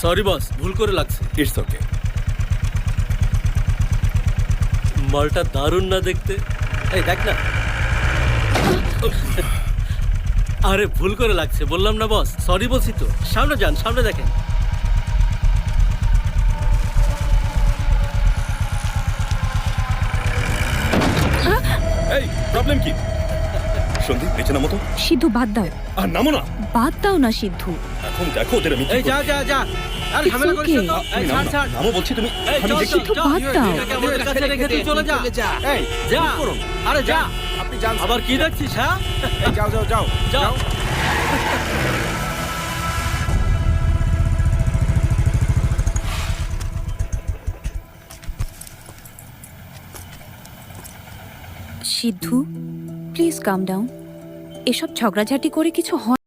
Sorry boss, ভুল করে লাগছে। It's okay. মালটা দারুণ না দেখতে? এই দেখ না। আরে ভুল করে লাগছে, বললাম না বস, সরি বলছি তো। সামনে যান, সামনে দেখেন। এই প্রবলেম কি? সন্দীপ নিচে নামো তো। সিদ্ধু বাদ দাও, আর নামো না। বাদ দাও না সিদ্ধু। এখন দেখো ওদের আমি কি এই যা করি। যা যা, আরে It's ঝামেলা করিস না তো। okay. এই তুমি ছাড় নামো, ছাড়। নামো বলছি তুমি। এই আমি চল, দেখছি। চল, সিদ্ধু চল। বাদ দাও। এটাকে আমাদের কাছে রেখে তুই চলে যা। এই যা করুন। আরে যা। আপনি যান। আবার কি দেখছিস? হ্যাঁ এই যাও যাও যাও যাও। Sindhu, please come down. এসব ঝগড়াঝাটি করে কিছু হয়